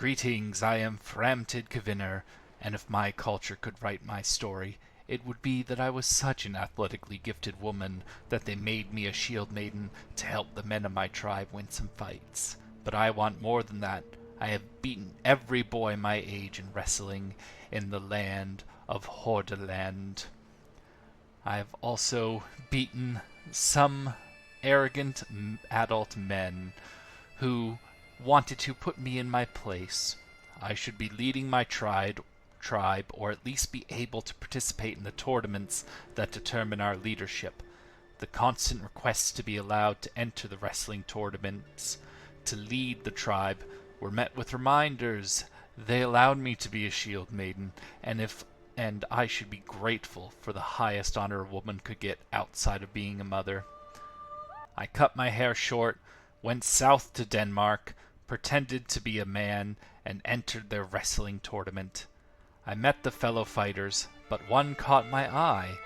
Greetings, I am Framtid Kavinner, and if my culture could write my story, it would be that I was such an athletically gifted woman that they made me a shield maiden to help the men of my tribe win some fights. But I want more than that. I have beaten every boy my age in wrestling in the land of Hordaland. I have also beaten some arrogant adult men who wanted to put me in my place. I should be leading my tribe, or at least be able to participate in the tournaments that determine our leadership. The constant requests to be allowed to enter the wrestling tournaments to lead the tribe were met with reminders. They allowed me to be a shield maiden, and I should be grateful for the highest honor a woman could get outside of being a mother. I cut my hair short, went south to Denmark, pretended to be a man, and entered their wrestling tournament. I met the fellow fighters, but one caught my eye,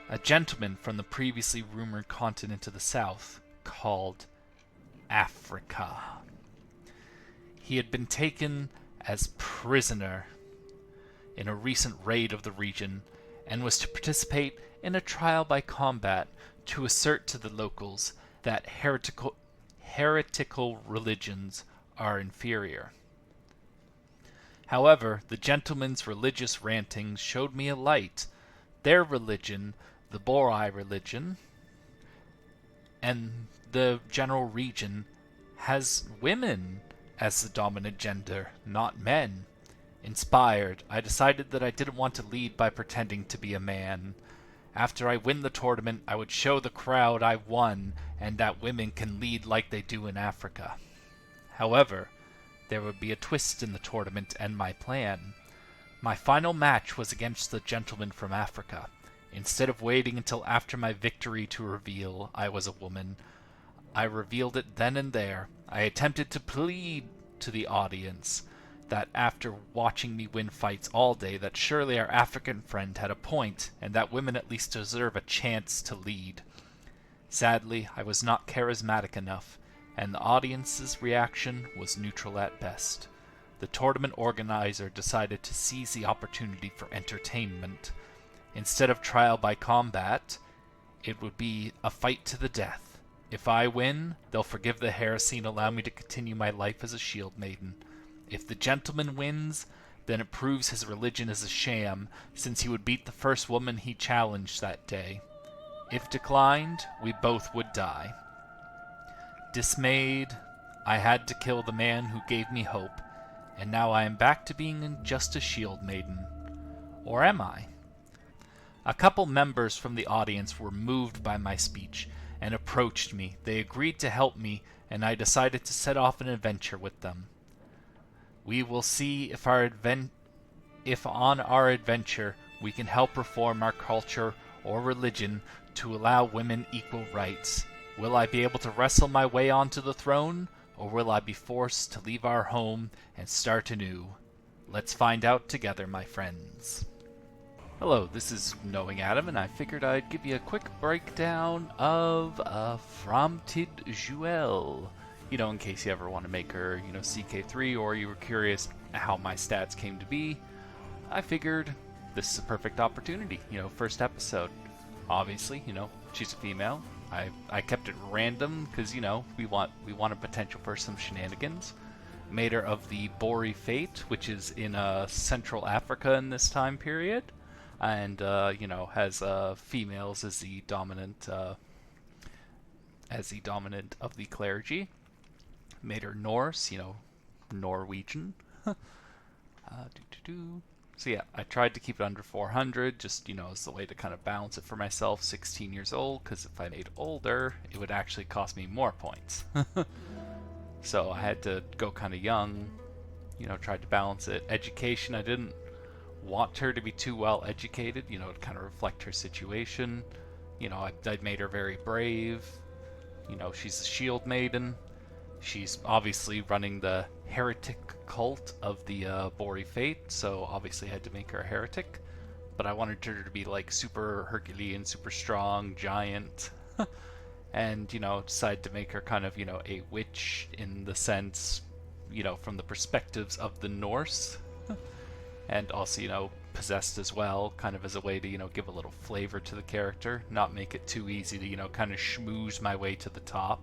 a gentleman from the previously rumored continent to the south, called Africa. He had been taken as prisoner in a recent raid of the region, and was to participate in a trial by combat to assert to the locals that heretical religions are inferior. However, the gentleman's religious rantings showed me a light. Their religion, the Borai religion, and the general region has women as the dominant gender, not men. Inspired, I decided that I didn't want to lead by pretending to be a man. After I win the tournament, I would show the crowd I won and that women can lead like they do in Africa. However, there would be a twist in the tournament and my plan. My final match was against the gentleman from Africa. Instead of waiting until after my victory to reveal I was a woman, I revealed it then and there. I attempted to plead to the audience that after watching me win fights all day, that surely our African friend had a point, and that women at least deserve a chance to lead. Sadly, I was not charismatic enough, and the audience's reaction was neutral at best. The tournament organizer decided to seize the opportunity for entertainment. Instead of trial by combat, it would be a fight to the death. If I win, they'll forgive the heresy and allow me to continue my life as a shield maiden. If the gentleman wins, then it proves his religion is a sham, since he would beat the first woman he challenged that day. If declined, we both would die. Dismayed, I had to kill the man who gave me hope, and now I am back to being just a shield maiden. Or am I? A couple members from the audience were moved by my speech and approached me. They agreed to help me, and I decided to set off an adventure with them. We will see if on our adventure we can help reform our culture or religion to allow women equal rights. Will I be able to wrestle my way onto the throne, or will I be forced to leave our home and start anew? Let's find out together, my friends. Hello, this is Knowing Adam, and I figured I'd give you a quick breakdown of Framtid Jewel. In case you ever want to make her, CK3, or you were curious how my stats came to be, I figured this is a perfect opportunity. First episode. Obviously, she's a female. I kept it random because, we want a potential for some shenanigans. Made her of the Bori Fate, which is in Central Africa in this time period, and has females as the dominant of the clergy. Made her Norse, Norwegian. So yeah, I tried to keep it under 400, just, as the way to kind of balance it for myself. 16 years old, because if I made older, it would actually cost me more points. So I had to go kind of young, tried to balance it. Education, I didn't want her to be too well educated, to kind of reflect her situation. I'd made her very brave. She's a shield maiden. She's obviously running the heretic cult of the Bori Fate, so obviously I had to make her a heretic. But I wanted her to be like super Herculean, super strong, giant. And, decided to make her kind of, a witch in the sense, from the perspectives of the Norse, and also, possessed as well, kind of as a way to, give a little flavor to the character, not make it too easy to, kind of schmooze my way to the top.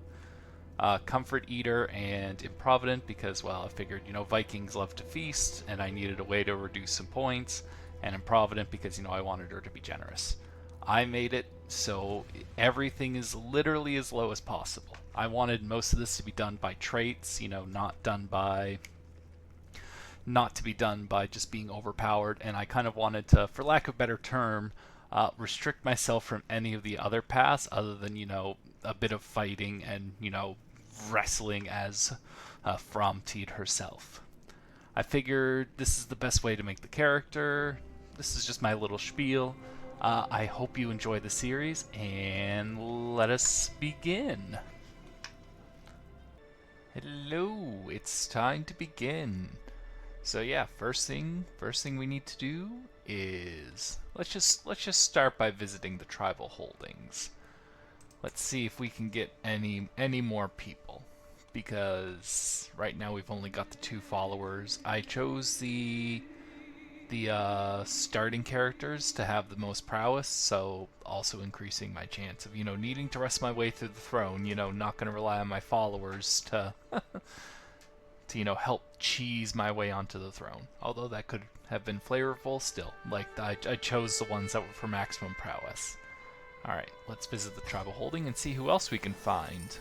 Comfort Eater and Improvident because, well, I figured, Vikings love to feast, and I needed a way to reduce some points, and Improvident because, I wanted her to be generous. I made it so everything is literally as low as possible. I wanted most of this to be done by traits, not to be done by just being overpowered, and I kind of wanted to, for lack of a better term, restrict myself from any of the other paths other than, a bit of fighting and, wrestling as Framtid herself. I figured this is the best way to make the character. This is just my little spiel. I hope you enjoy the series, and let us begin. Hello, it's time to begin. So yeah, first thing we need to do is let's just start by visiting the tribal holdings. Let's see if we can get any more people, because right now we've only got the 2 followers. I chose the starting characters to have the most prowess, so also increasing my chance of, needing to wrest my way through the throne, not going to rely on my followers to to, help cheese my way onto the throne. Although that could have been flavorful still. Like, I chose the ones that were for maximum prowess. Alright, let's visit the tribal holding and see who else we can find.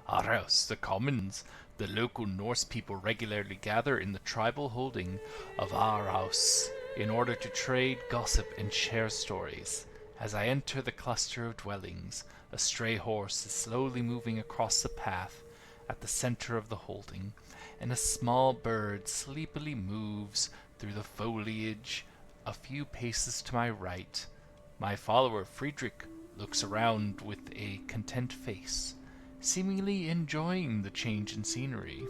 Our house, the commons. The local Norse people regularly gather in the tribal holding of our house in order to trade, gossip, and share stories. As I enter the cluster of dwellings, a stray horse is slowly moving across the path at the center of the holding, and a small bird sleepily moves through the foliage a few paces to my right. My follower, Friedrich, looks around with a content face, seemingly enjoying the change in scenery.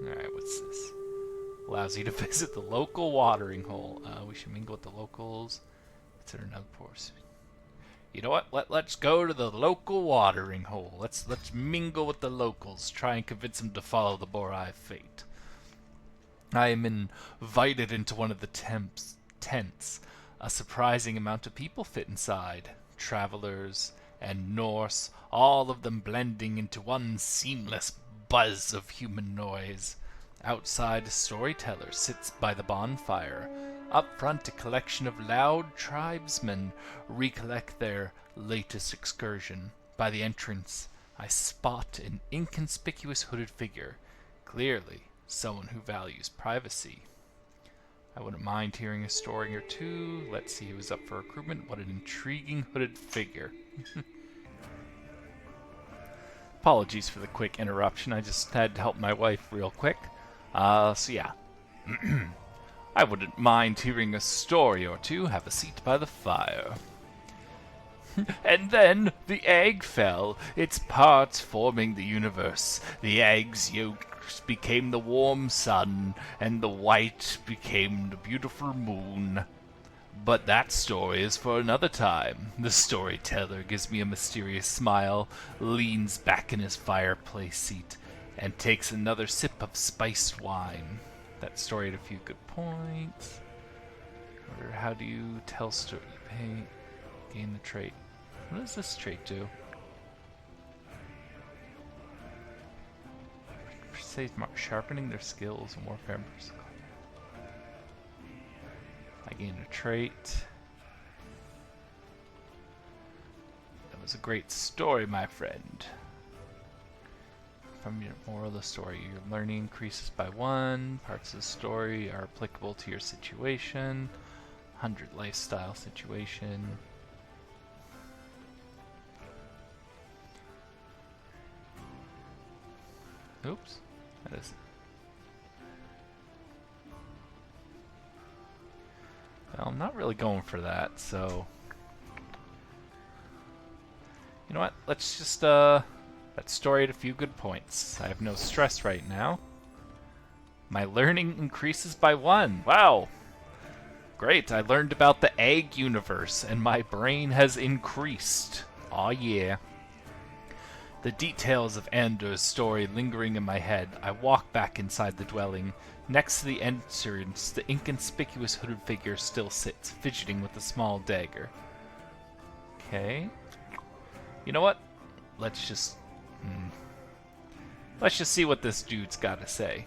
Alright, what's this? Allows you to visit the local watering hole. We should mingle with the locals. Consider another course. You know what? Let's go to the local watering hole. Let's mingle with the locals. Try and convince them to follow the Borai fate. I am invited into one of the tents. A surprising amount of people fit inside. Travelers and Norse, all of them blending into one seamless buzz of human noise. Outside, a storyteller sits by the bonfire. Up front, a collection of loud tribesmen recollect their latest excursion. By the entrance, I spot an inconspicuous hooded figure, clearly someone who values privacy. I wouldn't mind hearing a story or two. Let's see who's up for recruitment. What an intriguing hooded figure. Apologies for the quick interruption. I just had to help my wife real quick. So yeah. I wouldn't mind hearing a story or two. Have a seat by the fire. And then the egg fell, its parts forming the universe. The egg's yolk became the warm sun, and the white became the beautiful moon. But that story is for another time. The storyteller gives me a mysterious smile, leans back in his fireplace seat, and takes another sip of spiced wine. That story had a few good points. Or how do you tell story? Pay, gain the trait. What does this trait do? Say sharpening their skills and warfare. I gained a trait. That was a great story, my friend. From your moral of the story, your learning increases by 1. Parts of the story are applicable to your situation. 100 lifestyle situation. Oops. That is. Well, I'm not really going for that, so. You know what? Let's just, that story had a few good points. I have no stress right now. My learning increases by 1. Wow! Great, I learned about the egg universe, and my brain has increased. Aw yeah. The details of Anders' story lingering in my head, I walk back inside the dwelling. Next to the entrance, the inconspicuous hooded figure still sits, fidgeting with a small dagger. Okay. You know what? Let's just see what this dude's got to say.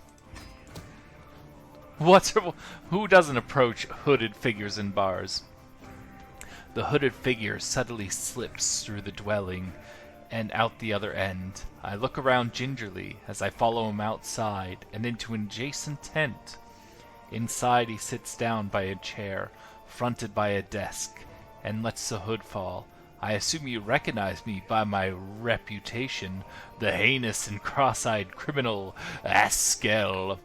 Who doesn't approach hooded figures in bars? The hooded figure suddenly slips through the dwelling and out the other end. I look around gingerly as I follow him outside and into an adjacent tent. Inside, he sits down by a chair, fronted by a desk, and lets the hood fall. I assume you recognize me by my reputation, the heinous and cross-eyed criminal Askel.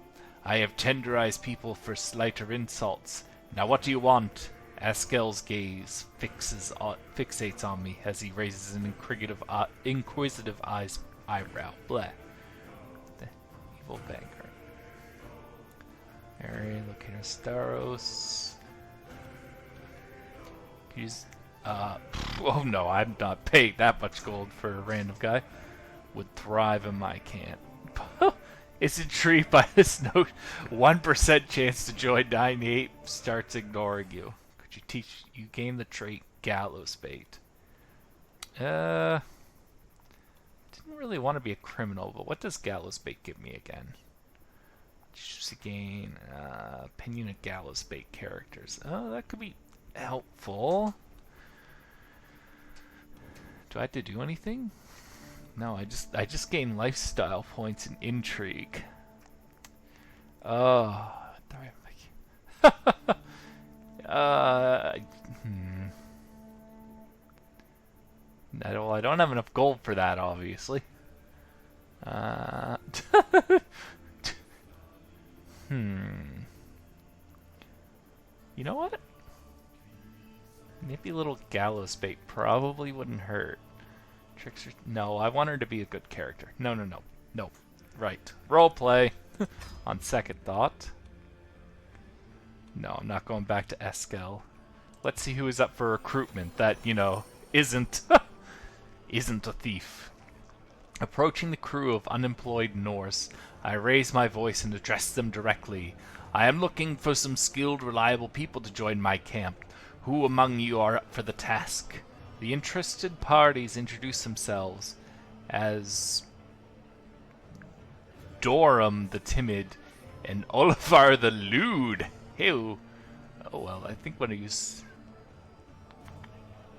I have tenderized people for slighter insults. Now what do you want? Askel's gaze fixates on me as he raises an inquisitive eyebrow. Bleh. The evil banker. Area locator Staros. He's oh no, I'm not paying that much gold for a random guy. Would thrive in my camp. Is intrigued by this note. 1% chance to join 98 starts ignoring you. Could you teach you gain the trait gallows bait? Didn't really want to be a criminal, but what does gallows bait give me again? Just gain opinion of gallows bait characters. Oh, that could be helpful. Do I have to do anything? No, I just gain lifestyle points and intrigue. Oh, I don't have enough gold for that, obviously. You know what? Maybe a little gallows bait probably wouldn't hurt. Trickster. No, I want her to be a good character. No. Right. Roleplay. On second thought. No, I'm not going back to Eskel. Let's see who is up for recruitment that, isn't isn't a thief. Approaching the crew of unemployed Norse, I raise my voice and address them directly. I am looking for some skilled, reliable people to join my camp. Who among you are up for the task? The interested parties introduce themselves as Dorum the Timid and Olafar the Lewd. Ew. Oh well, I think when I use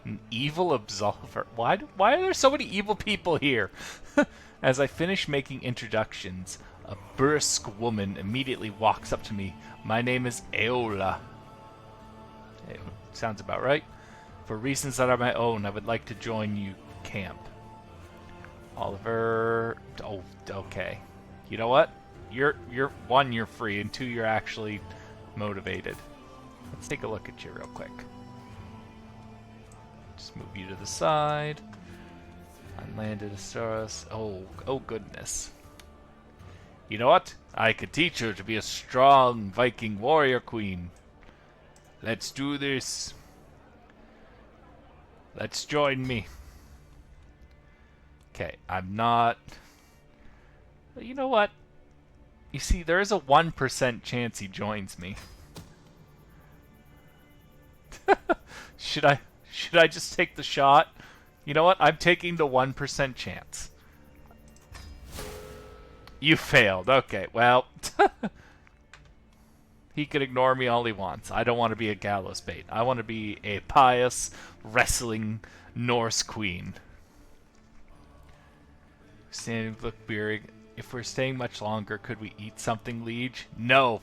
an evil absolver. Why are there so many evil people here? As I finish making introductions, a brusque woman immediately walks up to me. My name is Aola. Sounds about right. For reasons that are my own, I would like to join you camp. Oliver. Oh, okay. You know what? You're one, you're free, and two, you're actually motivated. Let's take a look at you real quick. Just move you to the side. Unlanded Astoros. Oh goodness. You know what? I could teach her to be a strong Viking warrior queen. Let's do this. Let's join me. Okay, I'm not... You know what? You see, there is a 1% chance he joins me. Should I just take the shot? You know what? I'm taking the 1% chance. You failed. Okay, well... He can ignore me all he wants. I don't want to be a gallows bait. I want to be a pious, wrestling Norse queen. Standing look Beerig. If we're staying much longer, could we eat something, Liege? No,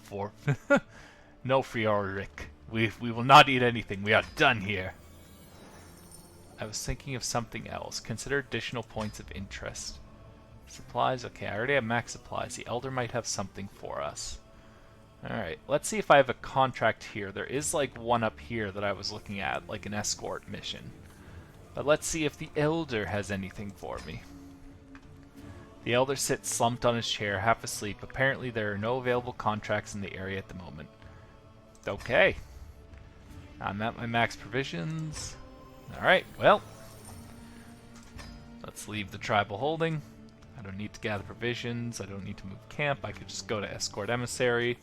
no, Frioric. We will not eat anything. We are done here. I was thinking of something else. Consider additional points of interest. Supplies? Okay, I already have max supplies. The Elder might have something for us. Alright, let's see if I have a contract here. There is like one up here that I was looking at, like an escort mission. But let's see if the Elder has anything for me. The Elder sits slumped on his chair, half asleep. Apparently there are no available contracts in the area at the moment. Okay. I'm at my max provisions. Alright, well. let's leave the tribal holding. I don't need to gather provisions. I don't need to move camp. I could just go to escort emissary.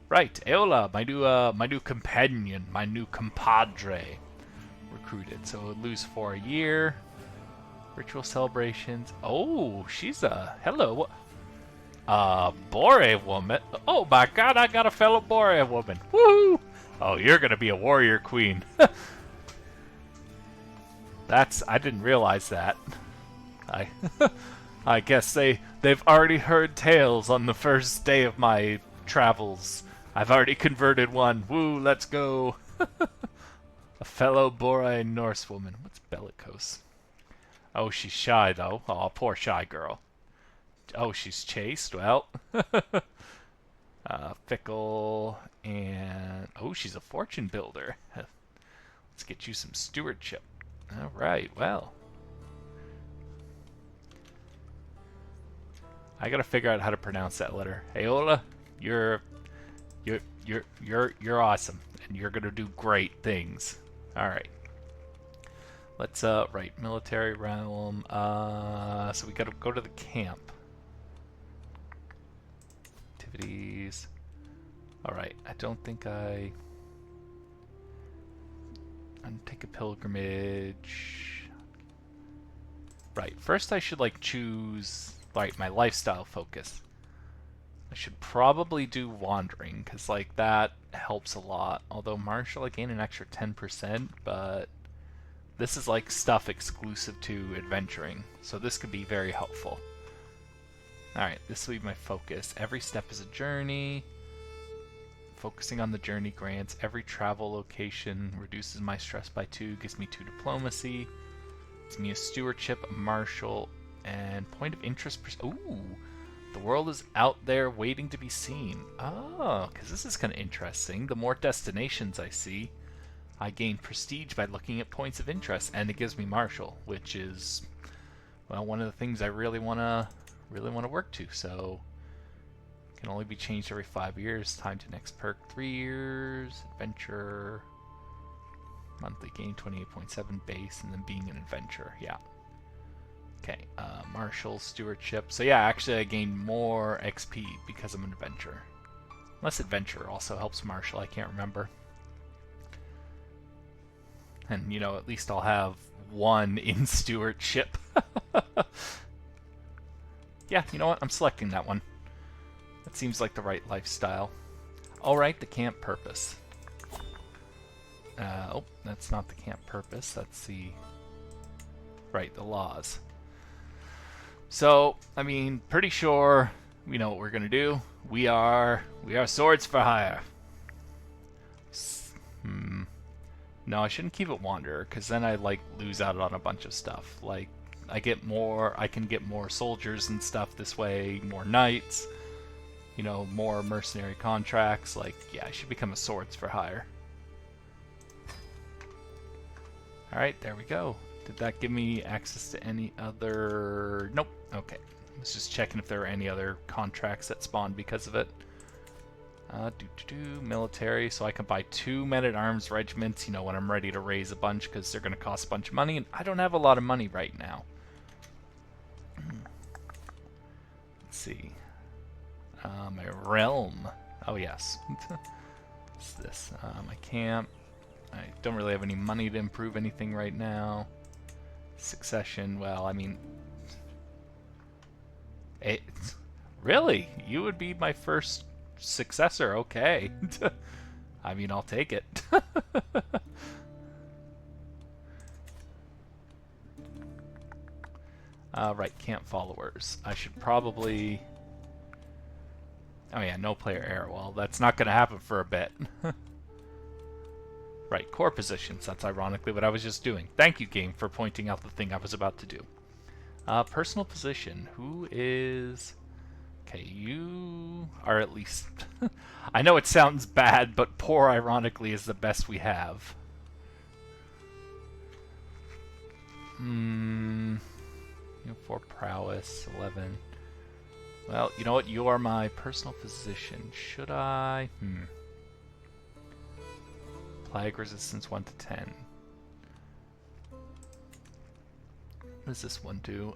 Right, Aola, my new companion, my new compadre, recruited. So lose for a year. Ritual celebrations. Oh, she's a hello. Bore woman. Oh my God, I got a fellow Bore woman. Woohoo! Oh, you're gonna be a warrior queen. I didn't realize that. I guess they've already heard tales on the first day of my travels. I've already converted one. Woo, let's go. A fellow Bore Norse woman. What's bellicose? Oh, she's shy though. Oh, poor shy girl. Oh, she's chaste. Well, fickle and oh, she's a fortune builder. Let's get you some stewardship. All right. Well, I gotta figure out how to pronounce that letter. Aola, you're awesome, and you're gonna do great things. All right. Let's right, military realm. So we gotta go to the camp. Activities. All right. I don't think I'm take a pilgrimage. Right. First, I should like choose. Right, my lifestyle focus. I should probably do wandering, because like that helps a lot. Although martial, I gain an extra 10%, but this is like stuff exclusive to adventuring, so this could be very helpful. Alright, this will be my focus. Every step is a journey. Focusing on the journey grants. Every travel location reduces my stress by 2, gives me 2 diplomacy. Gives me a stewardship, a martial, and point of interest. Ooh, the world is out there waiting to be seen. Oh, because this is kind of interesting. The more destinations I see, I gain prestige by looking at points of interest, and it gives me martial, which is, well, one of the things I really want to work to. So, can only be changed every 5 years. Time to next perk 3 years. Adventure. Monthly gain 28.7 base, and then being an adventurer. Yeah. Okay, martial, stewardship. So yeah, actually I gain more XP because I'm an adventurer. Unless adventurer also helps martial, I can't remember. And, you know, at least I'll have 1 in stewardship. Yeah, you know what? I'm selecting that one. That seems like the right lifestyle. Alright, the camp purpose. Oh, that's not the camp purpose. That's the... Right, the laws. So, I mean, pretty sure we know what we're gonna do. We are swords for hire. No, I shouldn't keep it wanderer, because then I like lose out on a bunch of stuff. Like, I can get more soldiers and stuff this way, more knights, you know, more mercenary contracts. Like, yeah, I should become a swords for hire. All right, there we go. Did that give me access to any other... Nope. Okay. I was just checking if there were any other contracts that spawned because of it. Military, so I can buy 2 men-at-arms regiments, you know, when I'm ready to raise a bunch, because they're going to cost a bunch of money, and I don't have a lot of money right now. Let's see. My realm. Oh, yes. What's this? My camp. I don't really have any money to improve anything right now. Succession, well, I mean... Really? You would be my first successor? Okay. I mean, I'll take it. Right, camp followers. I should probably... Oh yeah, no player error. Well, that's not going to happen for a bit. Right, core positions. That's ironically what I was just doing. Thank you, game, for pointing out the thing I was about to do. Personal position. Who is... Okay, you are at least... I know it sounds bad, but poor, ironically, is the best we have. You have 4 prowess, 11. Well, you know what? You are my personal physician. Should I? Plague resistance 1 to 10. What does this one do?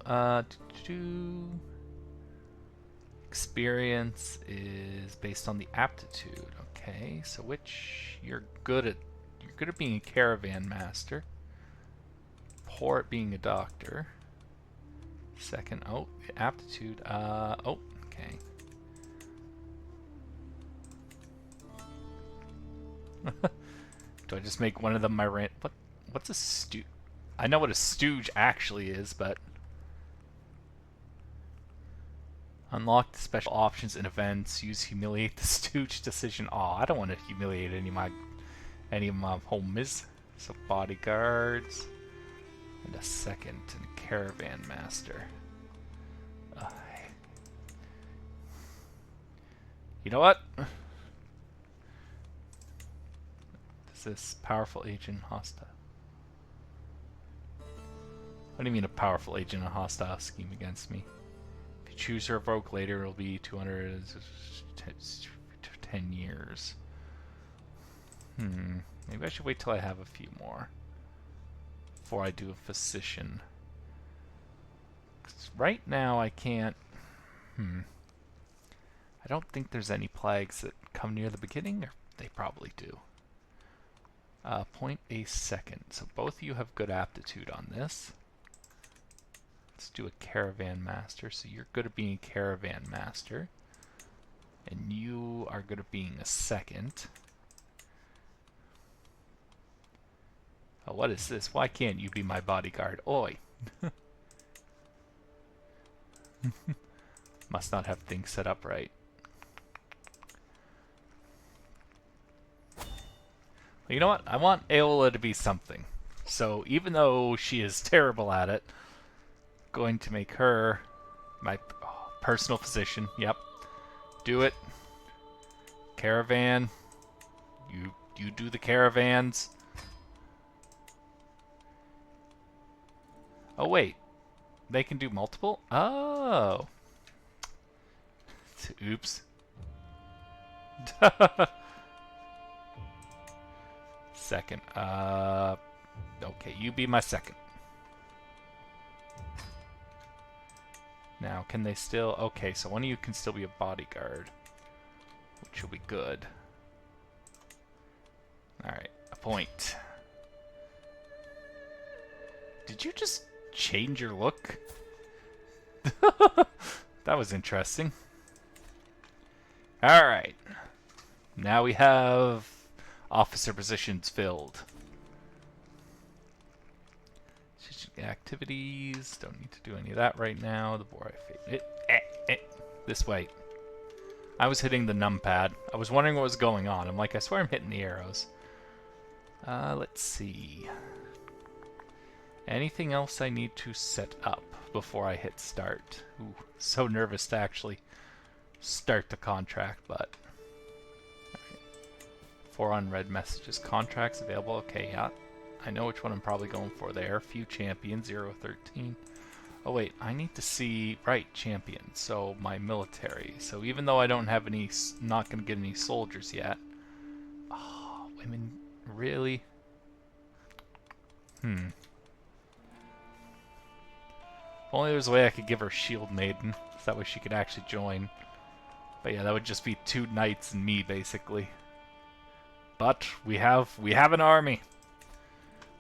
Experience is based on the aptitude. Okay, so which you're good at being a caravan master. Poor at being a doctor. Second, aptitude. Okay. Do I just make one of them my what's a stooge? I know what a stooge actually is, but unlock the special options and events. Use humiliate the stooge decision. Oh, I don't want to humiliate any of my homies. So bodyguards and a second and caravan master. You know what? Is this powerful agent hostile? What do you mean a powerful agent, a hostile scheme against me? If you choose to revoke later, it'll be 210 years. Maybe I should wait till I have a few more before I do a physician. 'Cause right now I can't. I don't think there's any plagues that come near the beginning, or they probably do. Point a second. So both of you have good aptitude on this. Let's do a caravan master. So you're good at being a caravan master. And you are good at being a second. Oh, what is this? Why can't you be my bodyguard? Oi! Must not have things set up right. You know what? I want Aola to be something. So even though she is terrible at it, I'm going to make her my personal physician. Yep. Do it. Caravan. You do the caravans. Oh wait. They can do multiple? Oh. Oops. Second. Okay, you be my second. Now, can they still... Okay, so one of you can still be a bodyguard, which will be good. Alright, appoint. Did you just change your look? That was interesting. Alright. Now we have officer positions filled. Activities. Don't need to do any of that right now. The board this way. I was hitting the numpad. I was wondering what was going on. I'm like, I swear I'm hitting the arrows. Let's see. Anything else I need to set up before I hit start? Ooh, so nervous to actually start the contract, but... Right. 4 unread messages. Contracts available. Okay, yeah. I know which one I'm probably going for there. Few champions, 0-13. Oh wait, I need to see... Right, champions. So, my military. So even though I don't have any... Not going to get any soldiers yet. Oh, women... Really? If only there's a way I could give her Shield Maiden, so that way she could actually join. But yeah, that would just be 2 knights and me, basically. But we have an army.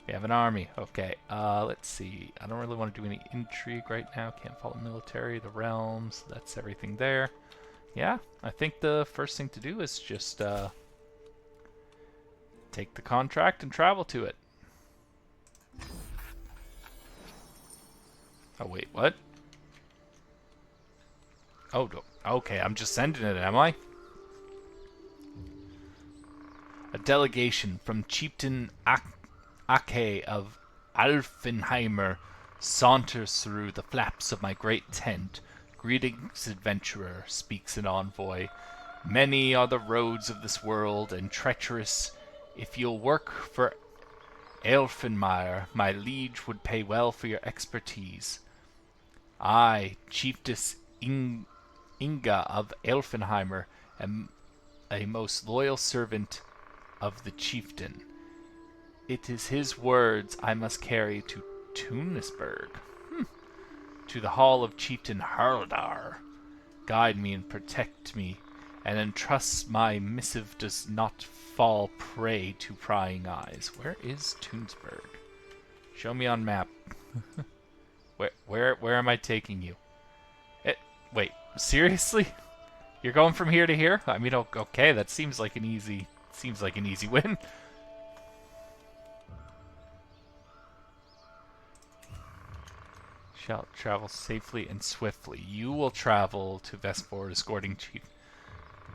We have an army. Okay, let's see. I don't really want to do any intrigue right now. Can't follow military, the realms. That's everything there. Yeah, I think the first thing to do is just take the contract and travel to it. Oh, wait, what? Oh, okay, I'm just sending it, am I? A delegation from Chieftain Ake of Alfenheimer saunters through the flaps of my great tent. Greetings, adventurer, speaks an envoy. Many are the roads of this world, and treacherous. If you'll work for Elfenmeyer, my liege would pay well for your expertise. I, Chiefess Inga of Elfenheimer, am a most loyal servant of the chieftain. It is his words I must carry to Tunisburg. to the hall of Chieftain Haraldar. Guide me and protect me, and entrust my missive does not fall prey to prying eyes. Where is Toonsburg? Show me on map. Where am I taking you? Wait, seriously? You're going from here to here? I mean, okay, that seems like an easy win. Shall travel safely and swiftly. You will travel to Vestford, escorting chief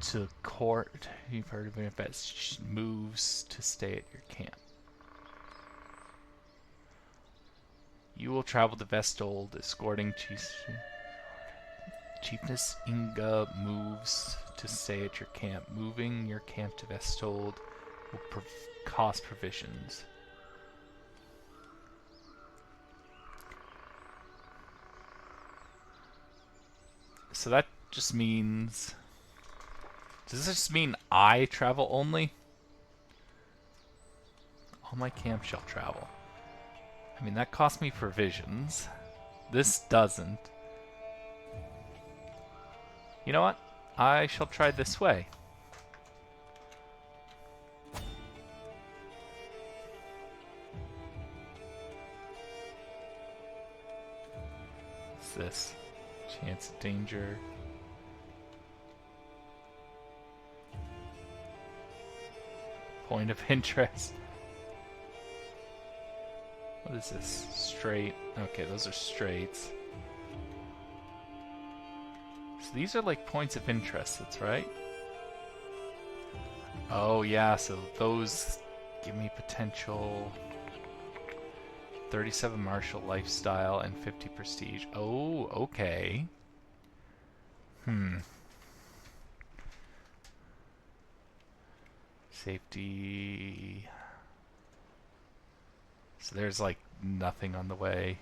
to court. You've heard of it. Best moves to stay at your camp. You will travel to Vestold, escorting Chiefess Inga moves to stay at your camp. Moving your camp to Vestold will cost provisions. So that just means... Does this just mean I travel only? All my camps shall travel. I mean, that cost me provisions. This doesn't. You know what? I shall try this way. What's this? Chance of danger. Point of interest. What is this? Straight. Okay, those are straights. So these are like points of interest, that's right. Oh yeah, so those give me potential 37 martial lifestyle and 50 prestige. Oh, okay. Safety. So there's like nothing on the way.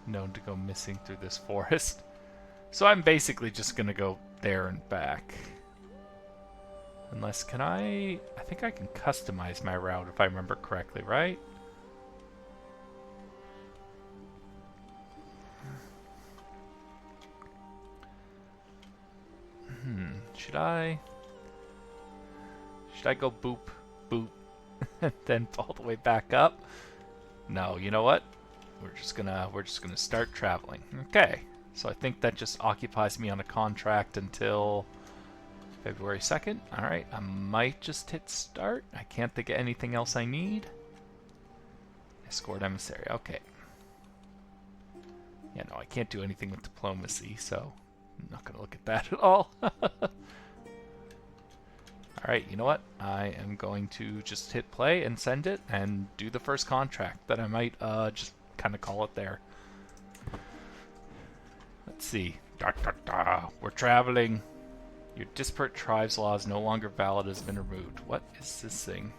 Known to go missing through this forest. So I'm basically just gonna go there and back. Unless, can I think I can customize my route if I remember correctly, right? Should I go boop, boop, and then all the way back up? No, you know what? We're just gonna start traveling. Okay, so I think that just occupies me on a contract until February 2nd. All right, I might just hit start. I can't think of anything else I need. Escort emissary. Okay. Yeah, no, I can't do anything with diplomacy, so I'm not gonna look at that at all. Alright, you know what? I am going to just hit play and send it and do the first contract. Then I might just kind of call it there. Let's see. We're traveling. Your disparate tribes law is no longer valid, has been removed. What is this thing?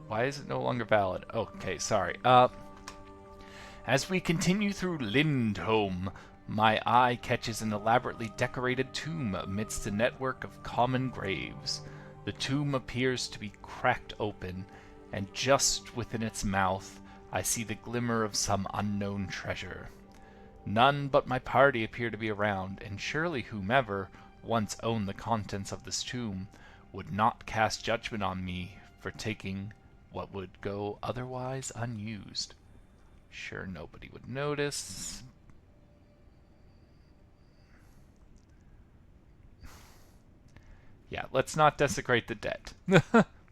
Why is it no longer valid? Okay, sorry. As we continue through Lindholm, my eye catches an elaborately decorated tomb amidst a network of common graves. The tomb appears to be cracked open, and just within its mouth I see the glimmer of some unknown treasure. None but my party appear to be around, and surely whomever once owned the contents of this tomb would not cast judgment on me for taking what would go otherwise unused. Sure, nobody would notice. Yeah, let's not desecrate the dead.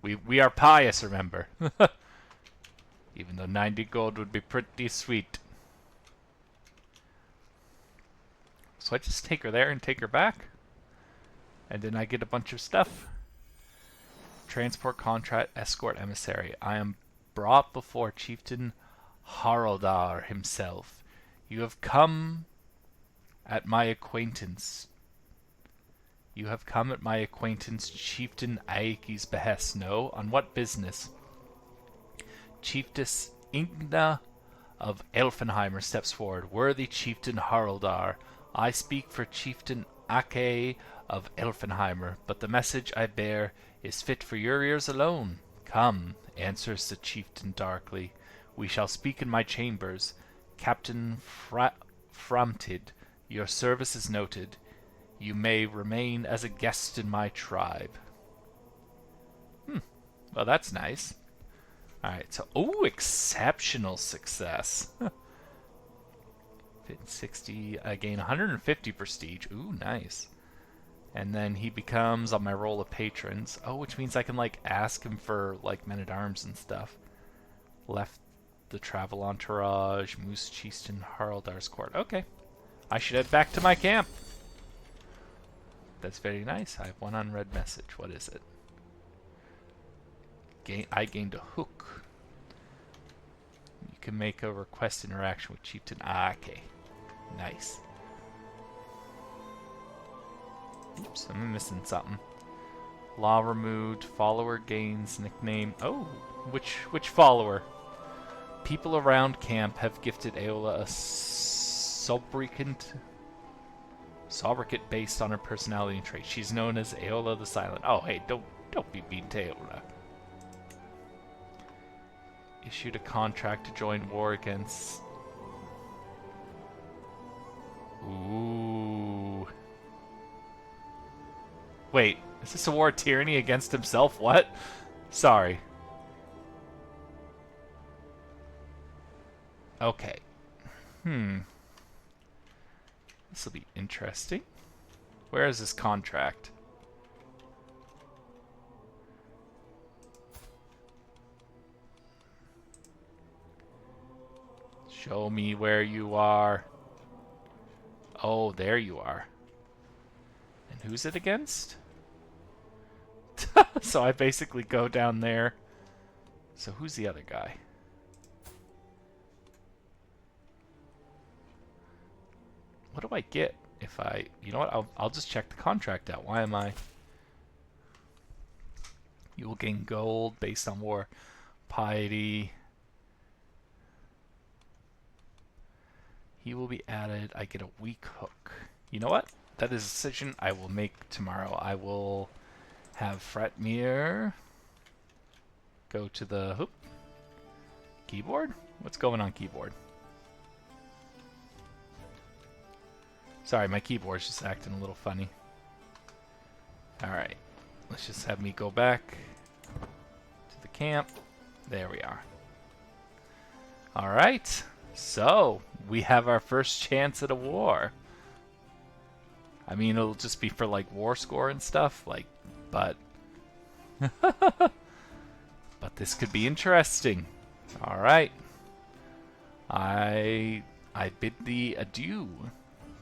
we are pious, remember. Even though 90 gold would be pretty sweet. So I just take her there and take her back. And then I get a bunch of stuff. Transport contract, escort emissary. I am brought before Chieftain Haraldar himself. You have come at my acquaintance. Chieftain Aeki's behest. No? On what business? Chiefess Ingna of Elfenheimer steps forward. Worthy Chieftain Haraldar, I speak for Chieftain Ake of Elfenheimer, but the message I bear is fit for your ears alone. Come, answers the chieftain darkly. We shall speak in my chambers. Captain Framtid, your service is noted. You may remain as a guest in my tribe. Well, that's nice. Alright, so... Oh, exceptional success. 60, I gain 150 prestige. Ooh, nice. And then he becomes on my roll of patrons. Oh, which means I can, like, ask him for, like, men-at-arms and stuff. Left the travel entourage, Moose Chieftain, Haraldar's court. Okay. I should head back to my camp. That's very nice. I have one unread message. What is it? I gained a hook. You can make a request interaction with Chieftain. Ah, okay. Nice. Oops, I'm missing something. Law removed. Follower gains nickname. Oh, which follower? People around camp have gifted Aola a sobriquet based on her personality and trait. She's known as Aola the Silent. Oh, hey, don't be mean to Aola. Issued a contract to join war against... Ooh. Wait, is this a war of tyranny against himself? What? Sorry. Okay. This will be interesting. Where is this contract? Show me where you are. Oh, there you are. And who's it against? So I basically go down there. So who's the other guy? What do I get if I... You know what? I'll just check the contract out. Why am I... You will gain gold based on war. Piety. He will be added. I get a weak hook. You know what? That is a decision I will make tomorrow. I will have Fratmir go to the keyboard? What's going on keyboard? Sorry, my keyboard's just acting a little funny. Alright. Let's just have me go back to the camp. There we are. Alright. So, we have our first chance at a war. I mean, it'll just be for, like, war score and stuff, like, but... but this could be interesting. Alright. I bid thee adieu.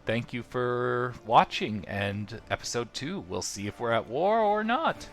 Thank you for watching, and episode 2, we'll see if we're at war or not.